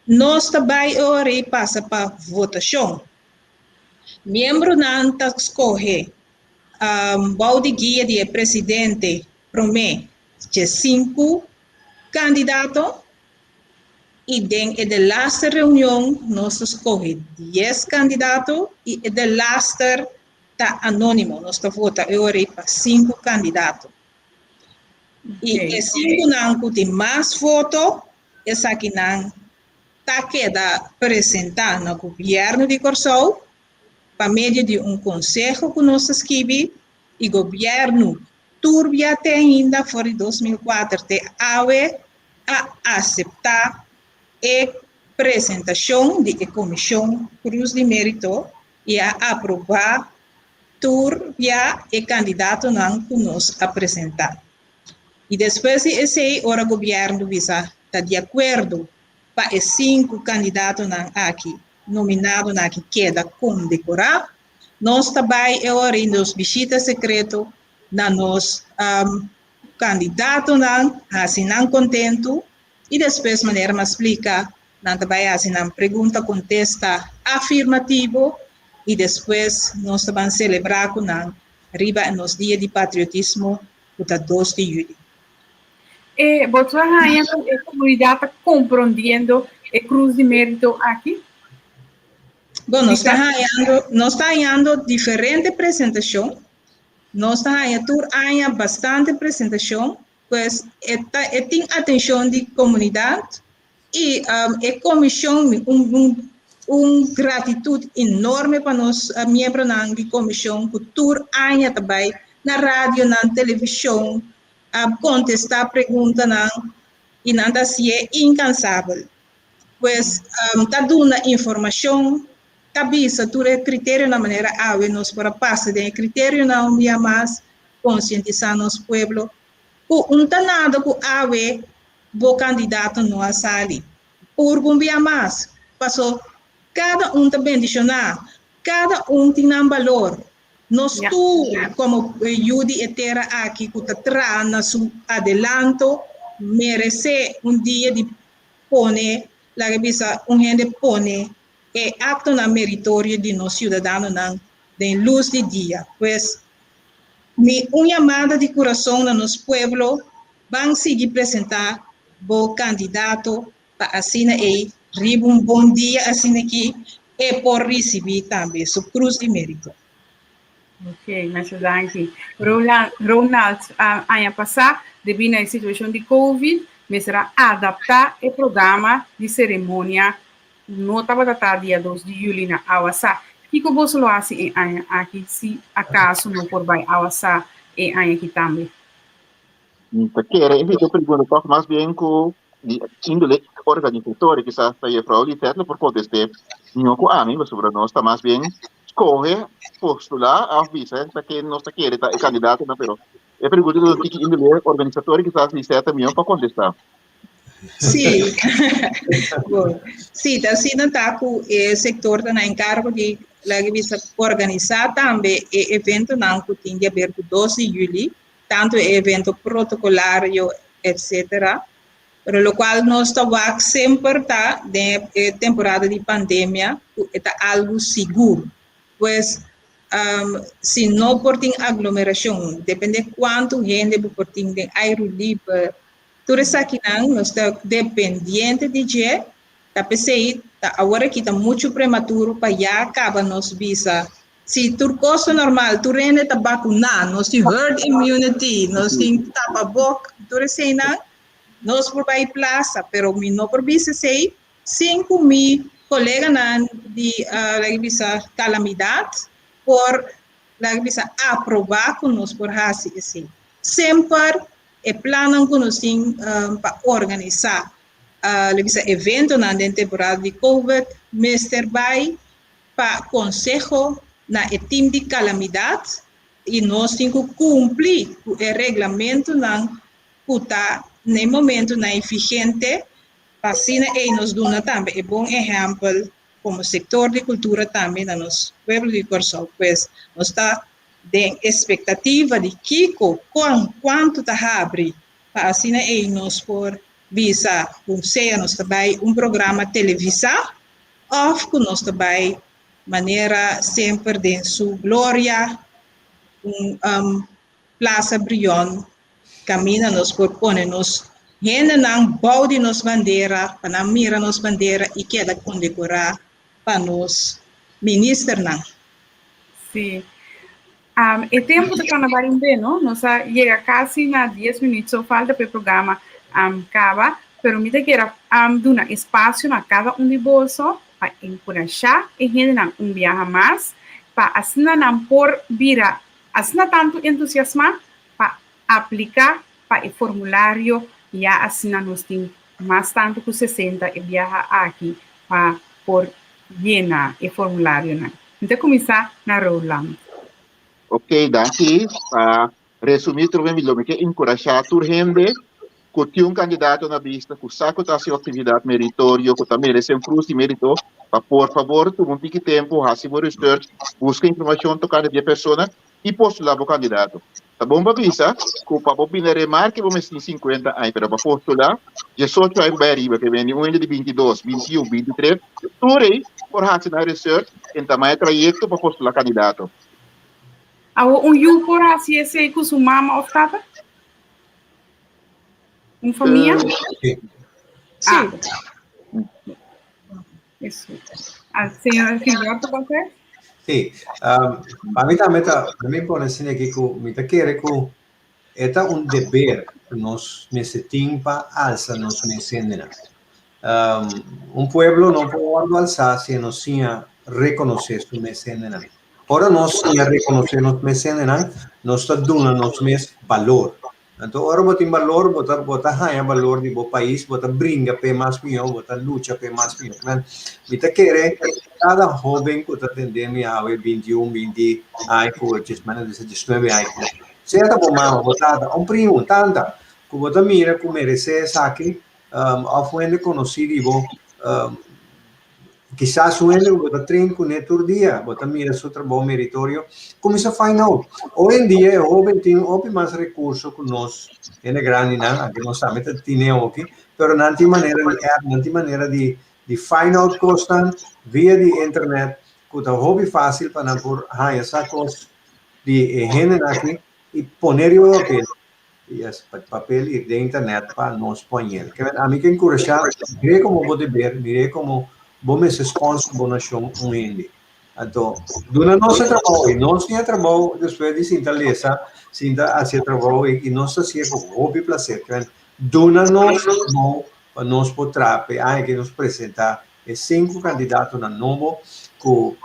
nós também agora passa para votação. Membro não escolhe balde guia de presidente promete de 5 candidatos e dentro da last reunião nós escolhe 10 candidatos e da last está anônimo, nós vota agora para 5 candidatos. E 5 não tem mais voto, essa aqui não está queda apresentar no governo de Corsau para meio de conselho que nós escreve e governo turbia até ainda fora de 2004 te ave a aceitar a apresentação de comissão Cruz de Mérito e a aprovar turbia e candidato não que nós apresentar. E depois de esse hora o governo está de acordo para os 5 candidatos aqui nominados aqui queda condecorar, nós também agora nos visita secreto na nos candidato assim não contento e depois maneira mais explica não também assim não pergunta contesta afirmativo e depois nós também celebrar com não riba nos dia de patriotismo o 2 de julho. E você a comunidade está compreendendo a Cruz de Mérito aqui? Bom, nós estamos ganhando diferente apresentação. Nós estamos bastante apresentação, pois tem atenção de comunidade e a comissão gratitude enorme para nós membros da comissão que também na rádio, na televisão, contestar perguntas e nada se é incansável. Pois está dando informação, está vista tudo é critério na maneira ave nós para passar de critério não via mais conscientizar nosso povo. Não está nada com ave o candidato não a sair. Por via mais passou cada também adicionar, cada tem um valor. Nós como Yudi etera aqui que está na seu adelanto merece dia de pone la revista gente pone é acto na meritório de nós cidadãos de luz de dia. Pois uma chamada de coração no nosso povo vão seguir apresentar o candidato para assim aí bom dia assim aqui e por receber também sua cruz de mérito. Ok, mas danke. Ronald, ano passado, devido à situação de Covid, mas será adaptar o programa de cerimônia no dia 2 de julho na Awasa. E como você lo hace aqui, se acaso não por vai Awasa e aqui também? Quero eu pergunto mais bem com índole organizatório que está aí para o literal por contestar não com a mim, mas sobre nós está mais bem escolhe postular a visa que nós está querendo é candidato não pero eu pergunto do que índole organizatório que está ali também para contestar. Sim, sim, assim não está com o setor está encargo de organizar também o evento não que tem de aberto 12 de julho, tanto evento protocolario, etc. Pero lo qual nós estamos sempre tá de temporada de pandemia, é algo seguro, pois se não por ter aglomeração, depende de quanto gente por ter ar livre. Tudo isso aqui nós estamos dependentes de pensei, agora que está muito prematuro para já acabar nos visa. Se turcoso normal, tu rende tá vacunar, nós tem herd immunity, nós tem tababoc, tu recena, nós por vai plaza, pero mi no por visa sei 5.000 colegas de visa calamidade por visa aprovar com nós por assim assim. Sempre é plano que nós tem para organizar visa evento na temporada de COVID, Mr. Bay para consejo na time de calamidade e nós temos que cumprir o regulamento na puta no momento na vigente para assim nos dona também é bom exemplo como setor de cultura também na nosso pueblo de Corsol, pois nós está de expectativa de quanto está abre para assim nos por visa seja nós também programa televisado ou que nós também maneira sempre de sua glória, plaza brilhante, camina-nos por pôr-nos gente não baude nos bandeira, para mira nos bandeira e queda condecorar para nos ministro não. Sim. O tempo do carnaval em bem, não? Nós chega quase na 10 minutos, só falta para o programa acaba, pero me queira dar espaço na cada de bolso para encorajar e gente não viaja mais, para assim não por vira, assim tanto entusiasmar para aplicar para o formulário e assim nós temos mais tanto que 60 e viaja aqui para por llenar o formulário, né? Então começar na Roland. Ok, daqui para resumir também melhor que encorajar a gente que tem candidato na vista, que sabe que a sua atividade meritória, que também merece fruto e mérito, para por favor, tu não tem tempo, faça uma research, busca informação tocante de pessoa e postular para o candidato. Tá bom para visa, que o papo pina remarque vamos ter 50 anos para postular, 18 anos para arriba, que vem um de 22, 21, 23, tu rei, por fazer a research, em tamanho trajeto para postular candidato. You por assim esse com sua mama ou tata? Família? Sim. Isso. A senhora Filiberto, você? Sim. Para mim também pode ser aqui que me quer que é dever que nós necessitamos para alçar nosso mecênio. Pueblo não pode alçar se não se reconhecer seu mecênio. Para nós reconhecer nosso mecênio, nós está dando nosso valor. Então, ora botar valor, botar valor de bom país, botar brinca para mais milhão, botar luta para mais milhão. Me quer cada jovem que está atendendo a 21, 20 anos, 19 anos. Se é bom, botar primo, tanta, que botar mira, que merece saque, a fuente conhecido, quizás o ele bota treino com neto dia, bota mira seu trabalho meritório, começa a find out. Hoje em dia, o jovem tem mais recursos que nós, é grande, não, que nós sabemos que tem aqui, mas não tem maneira de find out constante via de internet, que é hobby fácil para não por essa coisa de gente aqui e poner o papel. Yes, papel e de internet para nós pôr. A mim que encorajar, mire como vou ver, mire como vamos sponsor boa nação hindi. Então, durante nosso trabalho, nós tínhamos trabalho depois de sintaleza, sinta fazer trabalho e nós fazia com hobby prazer. Durante nós por trape, que nos apresentar 5 candidatos na novo que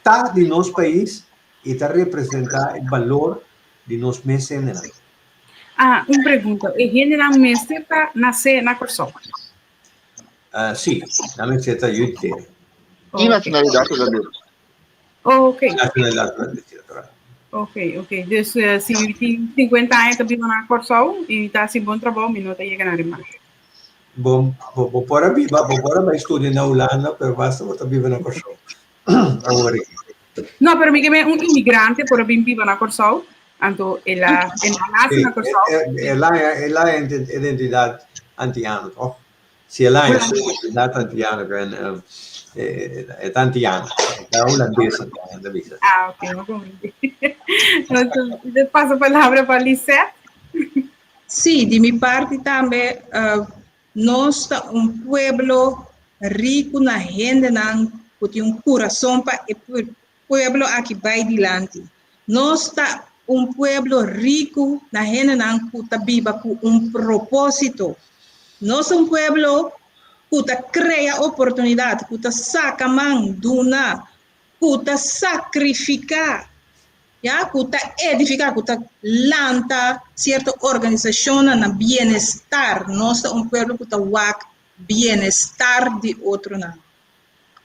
tá de nosso país e tá representar o valor de nosso mecênio. Uma pergunta. E generalmente para nascer na Corsol? Sim, na meseta UT. E nacionalidade brasileira? Ok. Nacionalidade brasileira. Ok. Dus se tem 50 anos também na Corsol e está assim bom trabalho, não está chegando mais. Bom para estudar na Holanda, mas basta para viver na Corsol. Agora. No, pero me quedé un inmigrante por viver na Corsol. Então, ela nasce na Corsol. Ela é identidade anti-ano, oh. Se ela é identidade anti-ano, é anti-ano. É holandesa da vida. Ok, não compreendi. Então, passo a palavra para Lisette. Sim, de minha parte também, nós somos pueblo rico na gente não tem coração para o pueblo aqui vai dilante. Nós está pueblo rico na gente não puta viva com propósito. Nós pueblo puta cria oportunidade, puta saca mão duna, puta sacrificar. Ja, puta edificar, puta lanta certa organização na bem-estar. Nós pueblo puta wak bem-estar de outro não.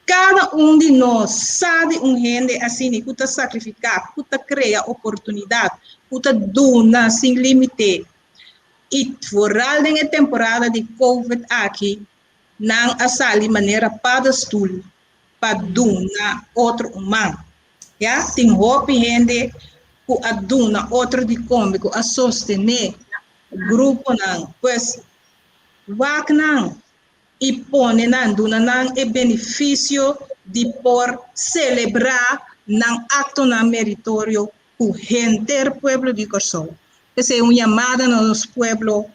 Cada de nós sabe gente assim, puta sacrificar, puta criar oportunidade, puta dona sem limite. E vooral na temporada de COVID aqui, não asali maneira para estudo, para dona outro humano. Ja, tem hope gente ku aduna outro de cômico a sostener grupo não, pois wak não e pone não duna não é benefício de por celebrar não acto não meritório ku gente pueblo de Corsol. Essa é uma chamada no nosso pueblo.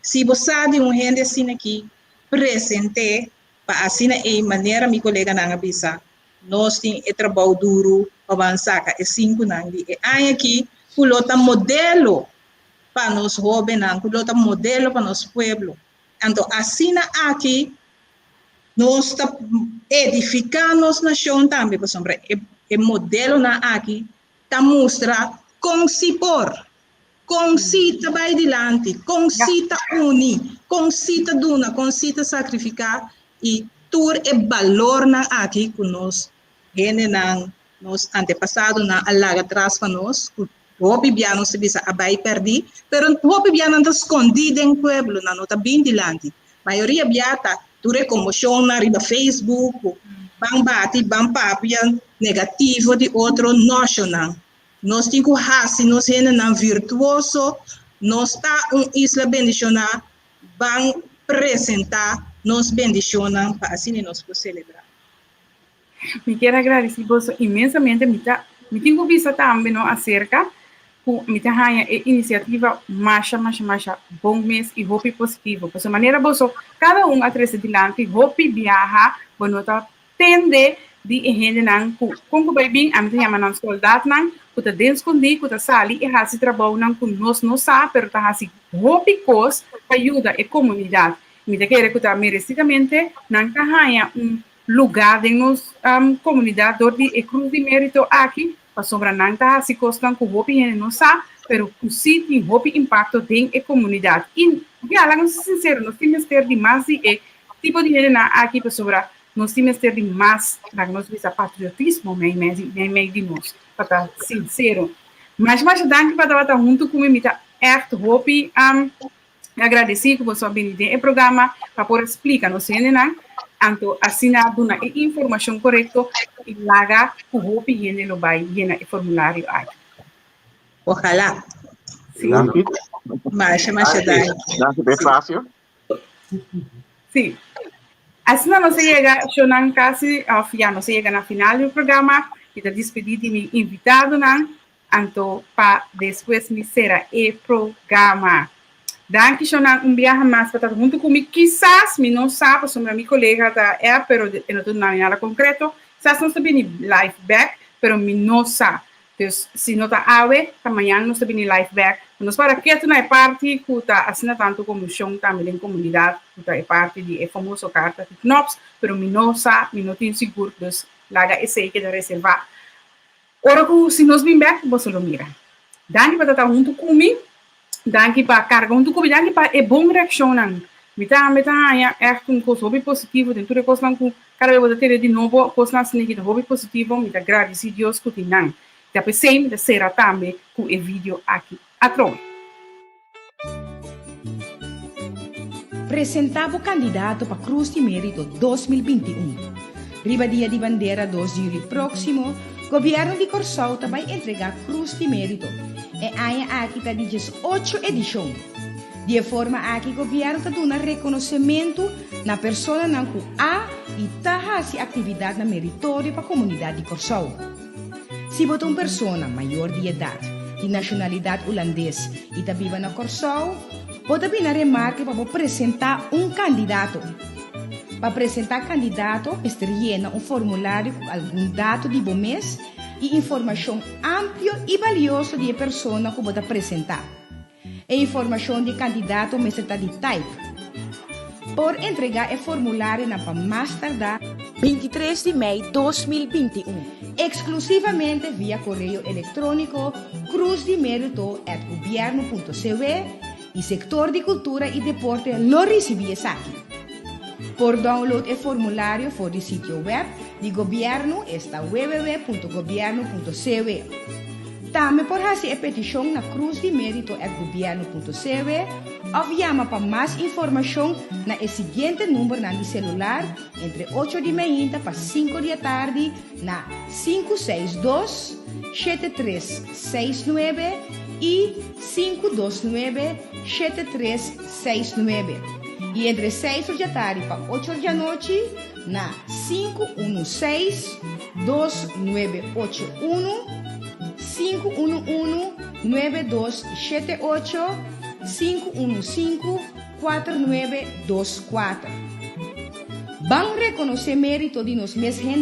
Se você sabe gente assim aqui presente para assim é maneira minha colega não avisa. Nós temos trabalho duro avançar é 5 anos e aqui culota modelo para nós jovens, culota modelo para nosso pueblo. Então assim aqui nós está edificando nossa nação também, por exemplo, é modelo na aqui está mostra com se por, com se vai adiante, com se unir, com se duna, com se sacrificar e tur é valor na aqui com nós, gente não nos antepassados na alaga atrás para nós, o bibiano se bisa abai perdi, pero o bibiano está escondido em pueblo, não está bem dilante. Maioria biata, ture comoção na riba Facebook, bang bati, bang papian negativo de outro nacional. Nós temos que raci, nós gente não virtuoso, nós está isla bendicionar, bang apresentar, nos bendicionam para assim nós podemos celebrar. Me quero agradecer você imensamente. Me tenho visto também acerca da iniciativa mais bom mês e hope positivo. Por essa maneira, você cada atrás de lante, hope viaja, você tende de gente não com vai bem, a minha mãe soldado não, que dentro escondido, que sali e há se trabalho não com nós não sabe, pero tá assim hope cos ajuda a comunidade. Me quero que merecidamente não caia lugar de nos comunidade de Cruz de Mérito aqui, para sobrar não tá se costam com hope gente não sabe, pero o sim tem hope impacto dentro da comunidade. E já lá nós sincero, nós temos ter de mais de tipo de gente aqui para sobrar, nós temos ter de mais, nós visa patriotismo meio de nós, para sincero. Mas danke para estar junto comigo, echt hope agradecer que você veio no programa para poder explicar nos gente anto assinar uma informação correta e laga o hope gente lo vai llenar o formulário aí. Ojalá. Sim. Mas bem fácil. Sim. Assim não se chega, já não se chega na final do programa, e da despedir de meu invitado, anto para depois me será o programa. Danke schon viaje mais para estar junto comigo. Quizás me não sabe sobre minha colega da pero não tenho nada concreto. Quizás não sabe ni live back, pero me não sabe. Então, se não está ave, amanhã não sabe ni live back. Nós para que tu na parte que está assim tanto como chão também em comunidade, que é parte de famoso carta de Knops, pero me não sabe, me não tenho seguro, então laga esse que da reservar. Ora que se nós vim back, você lo mira. Danke para estar junto comigo. Danke para carga junto comigo, danke para a boa reação. Meta é coisa positivo dentro da coisa que cada vez ter de novo coisa assim que é positivo, me agradecer Deus que tem não. Depois sempre será também com o vídeo aqui atrás. Apresentava o candidato para Cruz de Mérito 2021. Riba dia de bandeira 2 de julho próximo, o governo de Corsol vai entregar Cruz de Mérito. E a aqui está de 18 edição. De forma aqui o governo está dando reconhecimento na pessoa que há e está se atividade na meritório para a comunidade de Corsol. Se você é uma pessoa maior de idade, de nacionalidade holandesa e está viva na Corsol, pode vir na remarca para apresentar candidato. Para apresentar candidato, este llena um formulário com algum dado de bom mês e informação ampla e valiosa de pessoa que pode apresentar. A informação de candidato está de type. Por entregar o formulário para mais tardar 23 de maio 2021, exclusivamente via correio eletrônico cruzdemerito@governo.cv e setor de cultura e deporte lo recibes aqui. Por download o formulário for o sítio web de governo está www.governo.cv. Também por fazer a petição na cruzdemerito@governo.cv ou chama para mais informação na seguinte número de celular entre 8 de manhã para 5 da tarde na 562-7369 e 529-7369. E entre 6 da tarde para 8 da noite na 516-2981 511-9278 515-4924. Vamos reconhecer mérito de nós mesmos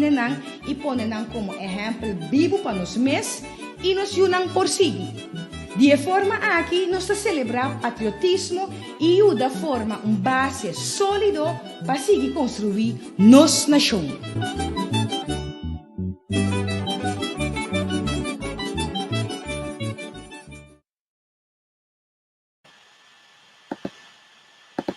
e poner como exemplo vivo para nós mesmos e nos unam por seguir. De forma aqui, nós celebramos patriotismo e ajuda forma base sólido para seguir construir nossa nação.